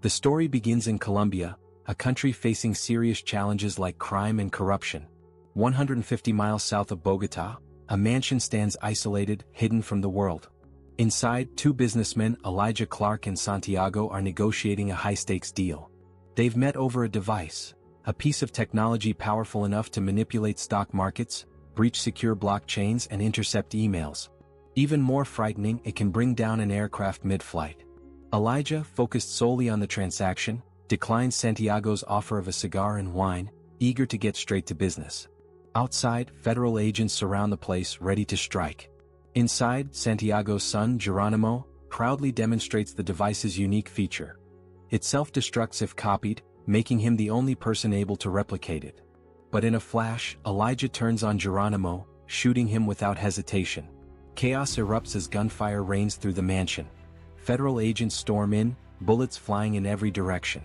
The story begins in Colombia, a country facing serious challenges like crime and corruption. 150 miles south of Bogotá, a mansion stands isolated, hidden from the world. Inside, two businessmen, Elijah Clark and Santiago, are negotiating a high-stakes deal. They've met over a device, a piece of technology powerful enough to manipulate stock markets, breach secure blockchains, and intercept emails. Even more frightening, it can bring down an aircraft mid-flight. Elijah, focused solely on the transaction, declines Santiago's offer of a cigar and wine, eager to get straight to business. Outside, federal agents surround the place, ready to strike. Inside, Santiago's son, Geronimo, proudly demonstrates the device's unique feature. It self-destructs if copied, making him the only person able to replicate it. But in a flash, Elijah turns on Geronimo, shooting him without hesitation. Chaos erupts as gunfire rains through the mansion. Federal agents storm in, bullets flying in every direction.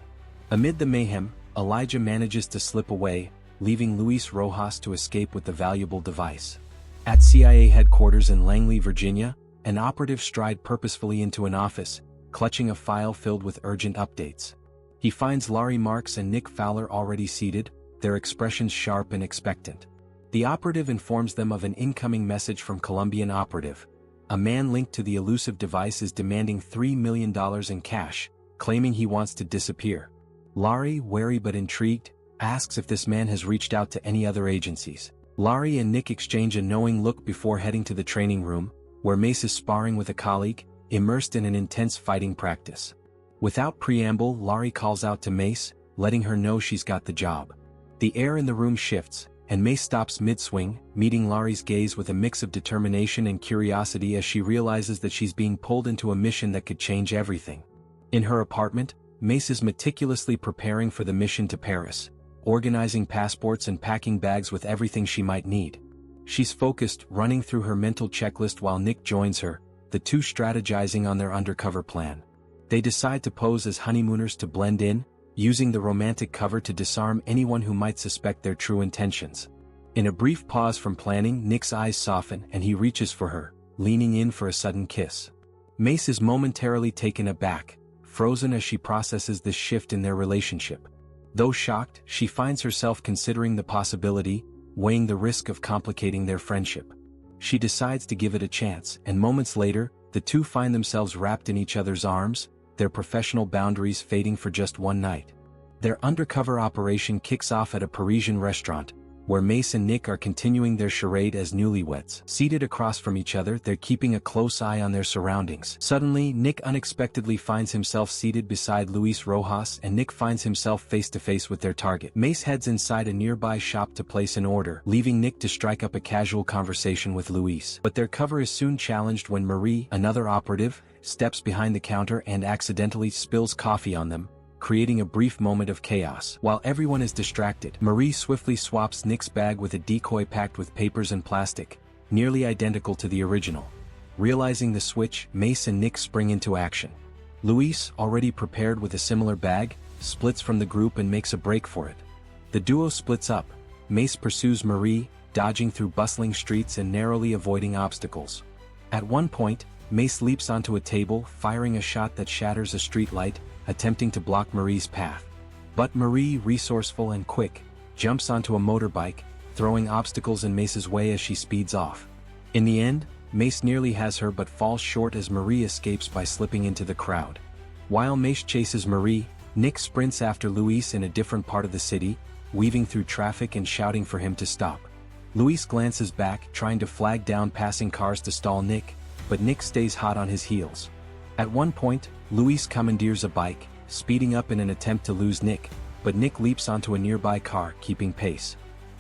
Amid the mayhem, Elijah manages to slip away, leaving Luis Rojas to escape with the valuable device. At CIA headquarters in Langley, Virginia, an operative strides purposefully into an office, clutching a file filled with urgent updates. He finds Laurie Marks and Nick Fowler already seated, their expressions sharp and expectant. The operative informs them of an incoming message from Colombian operative. A man linked to the elusive device is demanding $3 million in cash, claiming he wants to disappear. Laurie, wary but intrigued, asks if this man has reached out to any other agencies. Laurie and Nick exchange a knowing look before heading to the training room, where Mace is sparring with a colleague, immersed in an intense fighting practice. Without preamble, Laurie calls out to Mace, letting her know she's got the job. The air in the room shifts, and Mace stops mid-swing, meeting Laurie's gaze with a mix of determination and curiosity as she realizes that she's being pulled into a mission that could change everything. In her apartment, Mace is meticulously preparing for the mission to Paris, organizing passports and packing bags with everything she might need. She's focused, running through her mental checklist while Nick joins her, the two strategizing on their undercover plan. They decide to pose as honeymooners to blend in, using the romantic cover to disarm anyone who might suspect their true intentions. In a brief pause from planning, Nick's eyes soften and he reaches for her, leaning in for a sudden kiss. Mace is momentarily taken aback, frozen as she processes this shift in their relationship. Though shocked, she finds herself considering the possibility, weighing the risk of complicating their friendship. She decides to give it a chance, and moments later, the two find themselves wrapped in each other's arms, their professional boundaries fading for just one night. Their undercover operation kicks off at a Parisian restaurant, where Mace and Nick are continuing their charade as newlyweds. Seated across from each other, they're keeping a close eye on their surroundings. Suddenly, Nick unexpectedly finds himself seated beside Luis Rojas, and Nick finds himself face-to-face with their target. Mace heads inside a nearby shop to place an order, leaving Nick to strike up a casual conversation with Luis. But their cover is soon challenged when Marie, another operative, steps behind the counter and accidentally spills coffee on them, creating a brief moment of chaos. While everyone is distracted, Marie swiftly swaps Nick's bag with a decoy packed with papers and plastic, nearly identical to the original. Realizing the switch, Mace and Nick spring into action. Luis, already prepared with a similar bag, splits from the group and makes a break for it. The duo splits up. Mace pursues Marie, dodging through bustling streets and narrowly avoiding obstacles. At one point, Mace leaps onto a table, firing a shot that shatters a street light, attempting to block Marie's path. But Marie, resourceful and quick, jumps onto a motorbike, throwing obstacles in Mace's way as she speeds off. In the end, Mace nearly has her but falls short as Marie escapes by slipping into the crowd. While Mace chases Marie, Nick sprints after Luis in a different part of the city, weaving through traffic and shouting for him to stop. Luis glances back, trying to flag down passing cars to stall Nick, but Nick stays hot on his heels. At one point, Luis commandeers a bike, speeding up in an attempt to lose Nick, but Nick leaps onto a nearby car, keeping pace.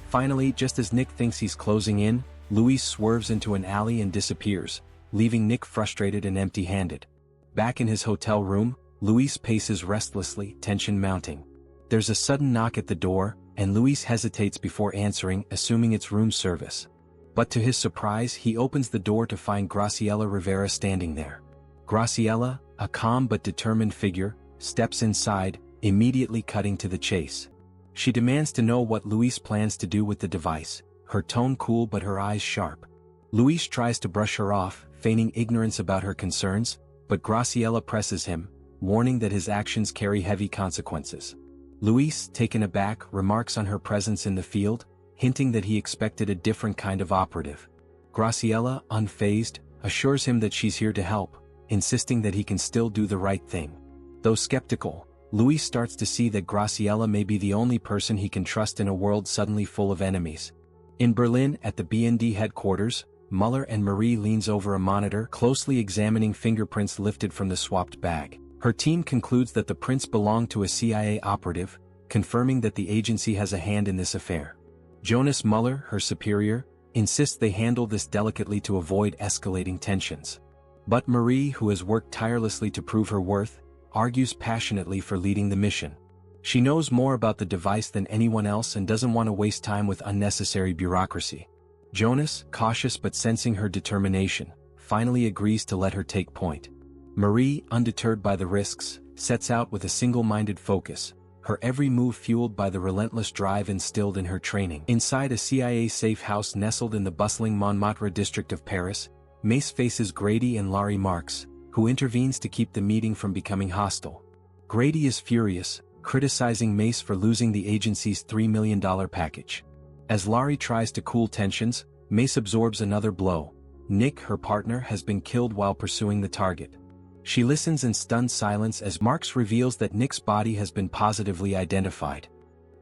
Finally, just as Nick thinks he's closing in, Luis swerves into an alley and disappears, leaving Nick frustrated and empty-handed. Back in his hotel room, Luis paces restlessly, tension mounting. There's a sudden knock at the door, and Luis hesitates before answering, assuming it's room service. But to his surprise, he opens the door to find Graciela Rivera standing there. Graciela, a calm but determined figure, steps inside, immediately cutting to the chase. She demands to know what Luis plans to do with the device, her tone cool but her eyes sharp. Luis tries to brush her off, feigning ignorance about her concerns, but Graciela presses him, warning that his actions carry heavy consequences. Luis, taken aback, remarks on her presence in the field, hinting that he expected a different kind of operative. Graciela, unfazed, assures him that she's here to help, insisting that he can still do the right thing. Though skeptical, Luis starts to see that Graciela may be the only person he can trust in a world suddenly full of enemies. In Berlin, at the BND headquarters, Muller and Marie leans over a monitor, closely examining fingerprints lifted from the swapped bag. Her team concludes that the prints belong to a CIA operative, confirming that the agency has a hand in this affair. Jonas Muller, her superior, insists they handle this delicately to avoid escalating tensions. But Marie, who has worked tirelessly to prove her worth, argues passionately for leading the mission. She knows more about the device than anyone else and doesn't want to waste time with unnecessary bureaucracy. Jonas, cautious but sensing her determination, finally agrees to let her take point. Marie, undeterred by the risks, sets out with a single-minded focus, her every move fueled by the relentless drive instilled in her training. Inside a CIA safe house nestled in the bustling Montmartre district of Paris, Mace faces Grady and Laurie Marks, who intervenes to keep the meeting from becoming hostile. Grady is furious, criticizing Mace for losing the agency's $3 million package. As Laurie tries to cool tensions, Mace absorbs another blow. Nick, her partner, has been killed while pursuing the target. She listens in stunned silence as Marks reveals that Nick's body has been positively identified.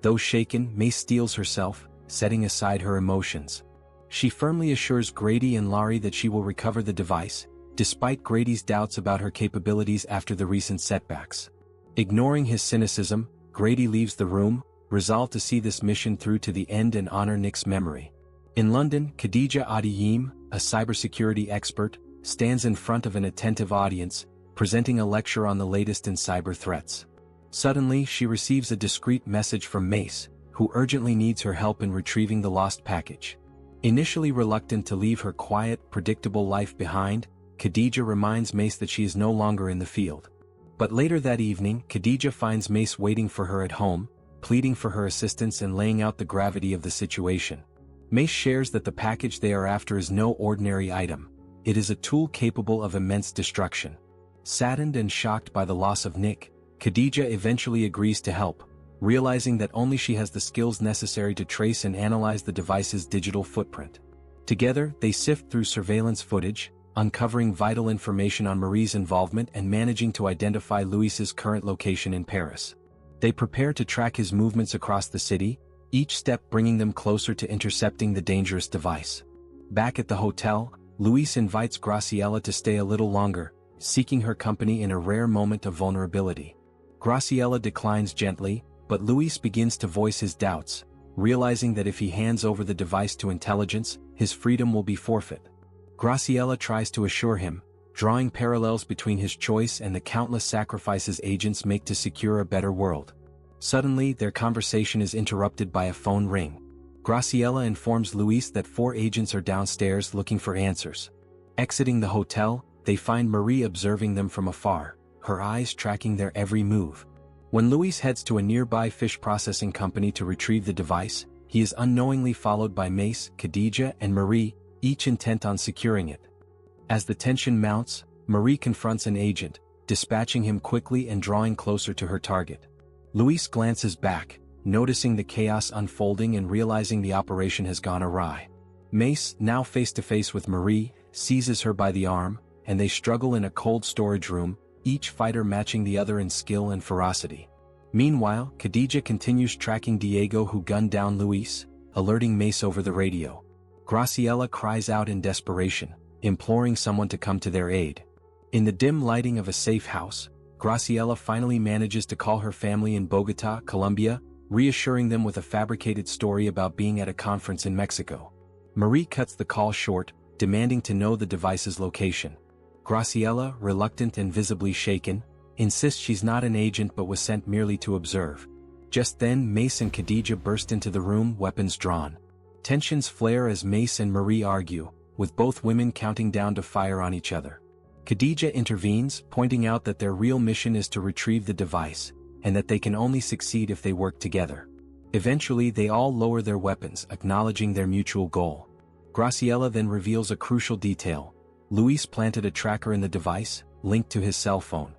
Though shaken, Mace steels herself, setting aside her emotions. She firmly assures Grady and Laurie that she will recover the device, despite Grady's doubts about her capabilities after the recent setbacks. Ignoring his cynicism, Grady leaves the room, resolved to see this mission through to the end and honor Nick's memory. In London, Khadija Adiyim, a cybersecurity expert, stands in front of an attentive audience, presenting a lecture on the latest in cyber threats. Suddenly, she receives a discreet message from Mace, who urgently needs her help in retrieving the lost package. Initially reluctant to leave her quiet, predictable life behind, Khadija reminds Mace that she is no longer in the field. But later that evening, Khadija finds Mace waiting for her at home, pleading for her assistance and laying out the gravity of the situation. Mace shares that the package they are after is no ordinary item. It is a tool capable of immense destruction. Saddened and shocked by the loss of Nick, Khadija eventually agrees to help, realizing that only she has the skills necessary to trace and analyze the device's digital footprint. Together, they sift through surveillance footage, uncovering vital information on Marie's involvement and managing to identify Luis's current location in Paris. They prepare to track his movements across the city, each step bringing them closer to intercepting the dangerous device. Back at the hotel, Luis invites Graciela to stay a little longer, seeking her company in a rare moment of vulnerability. Graciela declines gently, but Luis begins to voice his doubts, realizing that if he hands over the device to intelligence, his freedom will be forfeit. Graciela tries to assure him, drawing parallels between his choice and the countless sacrifices agents make to secure a better world. Suddenly, their conversation is interrupted by a phone ring. Graciela informs Luis that 4 agents are downstairs looking for answers. Exiting the hotel, they find Marie observing them from afar, her eyes tracking their every move. When Luis heads to a nearby fish processing company to retrieve the device, he is unknowingly followed by Mace, Khadija, and Marie, each intent on securing it. As the tension mounts, Marie confronts an agent, dispatching him quickly and drawing closer to her target. Luis glances back, noticing the chaos unfolding and realizing the operation has gone awry. Mace, now face to face with Marie, seizes her by the arm, and they struggle in a cold storage room, each fighter matching the other in skill and ferocity. Meanwhile, Khadija continues tracking Diego, who gunned down Luis, alerting Mace over the radio. Graciela cries out in desperation, imploring someone to come to their aid. In the dim lighting of a safe house, Graciela finally manages to call her family in Bogotá, Colombia, reassuring them with a fabricated story about being at a conference in Mexico. Marie cuts the call short, demanding to know the device's location. Graciela, reluctant and visibly shaken, insists she's not an agent but was sent merely to observe. Just then, Mace and Khadija burst into the room, weapons drawn. Tensions flare as Mace and Marie argue, with both women counting down to fire on each other. Khadija intervenes, pointing out that their real mission is to retrieve the device, and that they can only succeed if they work together. Eventually, they all lower their weapons, acknowledging their mutual goal. Graciela then reveals a crucial detail. Luis planted a tracker in the device, linked to his cell phone.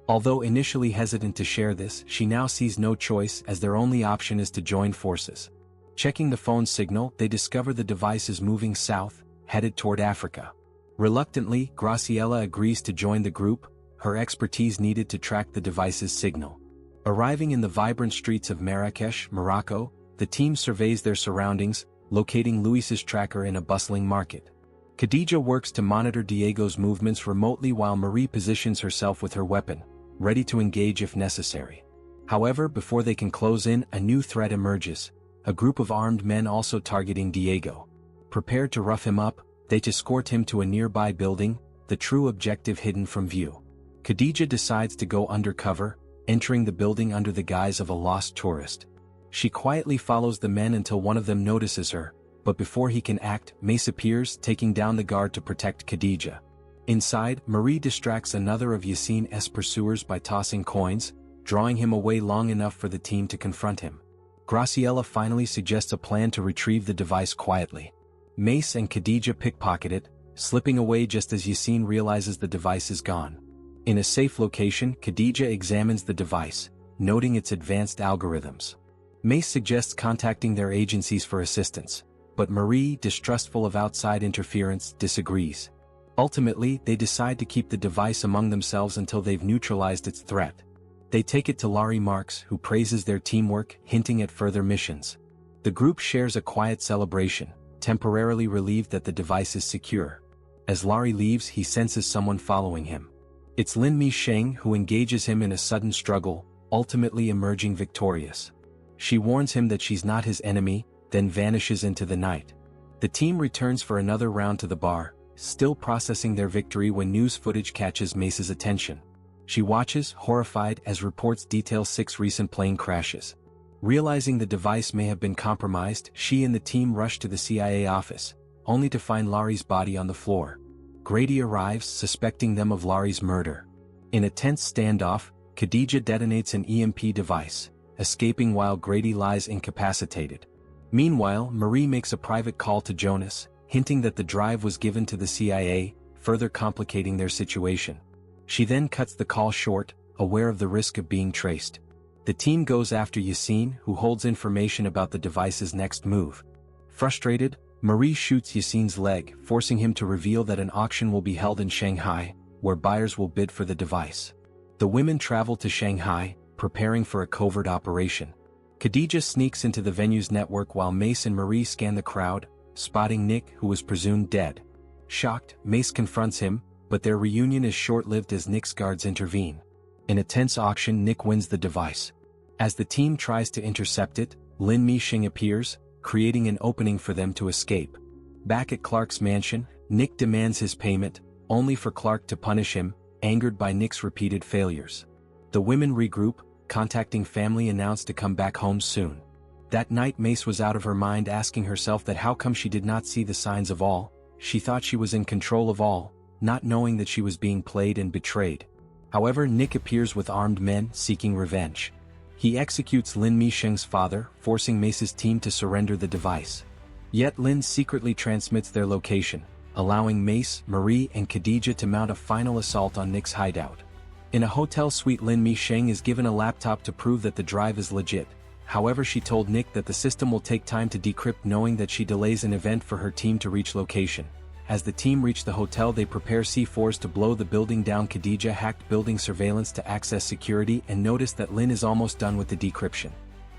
Although initially hesitant to share this, she now sees no choice as their only option is to join forces. Checking the phone signal, they discover the device is moving south, headed toward Africa. Reluctantly, Graciela agrees to join the group, her expertise needed to track the device's signal. Arriving in the vibrant streets of Marrakesh, Morocco, the team surveys their surroundings, locating Luis's tracker in a bustling market. Khadija works to monitor Diego's movements remotely while Marie positions herself with her weapon, ready to engage if necessary. However, before they can close in, a new threat emerges, a group of armed men also targeting Diego. Prepared to rough him up, they escort him to a nearby building, the true objective hidden from view. Khadija decides to go undercover, entering the building under the guise of a lost tourist. She quietly follows the men until one of them notices her, but before he can act, Mace appears, taking down the guard to protect Khadija. Inside, Marie distracts another of Yassine's pursuers by tossing coins, drawing him away long enough for the team to confront him. Graciela finally suggests a plan to retrieve the device quietly. Mace and Khadija pickpocket it, slipping away just as Yassine realizes the device is gone. In a safe location, Khadija examines the device, noting its advanced algorithms. Mace suggests contacting their agencies for assistance, but Marie, distrustful of outside interference, disagrees. Ultimately, they decide to keep the device among themselves until they've neutralized its threat. They take it to Laurie Marks, who praises their teamwork, hinting at further missions. The group shares a quiet celebration, temporarily relieved that the device is secure. As Laurie leaves, he senses someone following him. It's Lin Mi Sheng, who engages him in a sudden struggle, ultimately emerging victorious. She warns him that she's not his enemy, then vanishes into the night. The team returns for another round to the bar, still processing their victory when news footage catches Mace's attention. She watches, horrified, as reports detail 6 recent plane crashes. Realizing the device may have been compromised, she and the team rush to the CIA office, only to find Laurie's body on the floor. Grady arrives, suspecting them of Laurie's murder. In a tense standoff, Khadija detonates an EMP device, escaping while Grady lies incapacitated. Meanwhile, Marie makes a private call to Jonas, hinting that the drive was given to the CIA, further complicating their situation. She then cuts the call short, aware of the risk of being traced. The team goes after Yassine, who holds information about the device's next move. Frustrated, Marie shoots Yassine's leg, forcing him to reveal that an auction will be held in Shanghai, where buyers will bid for the device. The women travel to Shanghai, preparing for a covert operation. Khadija sneaks into the venue's network while Mace and Marie scan the crowd, spotting Nick, who was presumed dead. Shocked, Mace confronts him, but their reunion is short-lived as Nick's guards intervene. In a tense auction, Nick wins the device. As the team tries to intercept it, Lin Mi Sheng appears, creating an opening for them to escape. Back at Clark's mansion, Nick demands his payment, only for Clark to punish him, angered by Nick's repeated failures. The women regroup, contacting family announced to come back home soon. That night Mace was out of her mind, asking herself that how come she did not see the signs of all. She thought she was in control of all, not knowing that she was being played and betrayed. However, Nick appears with armed men, seeking revenge. He executes Lin Mi Sheng's father, forcing Mace's team to surrender the device. Yet Lin secretly transmits their location, allowing Mace, Marie, and Khadija to mount a final assault on Nick's hideout. In a hotel suite, Lin Mi Sheng is given a laptop to prove that the drive is legit. However, she told Nick that the system will take time to decrypt, knowing that she delays an event for her team to reach location. As the team reach the hotel, they prepare C4s to blow the building down. Khadija hacked building surveillance to access security and noticed that Lin is almost done with the decryption.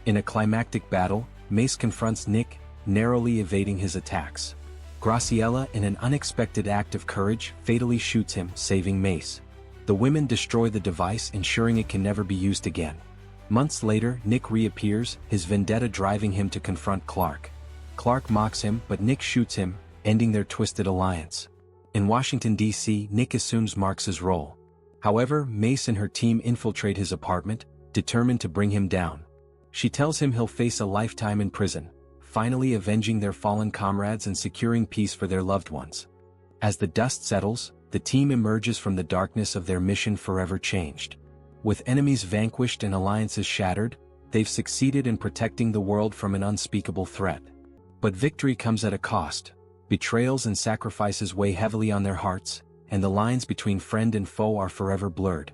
In a climactic battle, Mace confronts Nick, narrowly evading his attacks. Graciela, in an unexpected act of courage, fatally shoots him, saving Mace. The women destroy the device, ensuring it can never be used again. Months later, Nick reappears, his vendetta driving him to confront Clark. Clark mocks him, but Nick shoots him, ending their twisted alliance. In Washington, D.C., Nick assumes Marks's role. However, Mace and her team infiltrate his apartment, determined to bring him down. She tells him he'll face a lifetime in prison, finally avenging their fallen comrades and securing peace for their loved ones. As the dust settles, the team emerges from the darkness of their mission forever changed. With enemies vanquished and alliances shattered, they've succeeded in protecting the world from an unspeakable threat. But victory comes at a cost. Betrayals and sacrifices weigh heavily on their hearts, and the lines between friend and foe are forever blurred.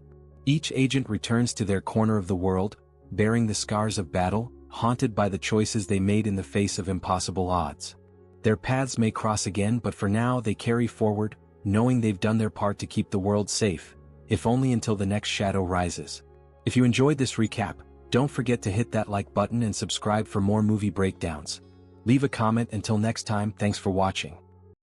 Each agent returns to their corner of the world, bearing the scars of battle, haunted by the choices they made in the face of impossible odds. Their paths may cross again, but for now they carry forward, knowing they've done their part to keep the world safe, if only until the next shadow rises. If you enjoyed this recap, don't forget to hit that like button and subscribe for more movie breakdowns. Leave a comment. Until next time, thanks for watching.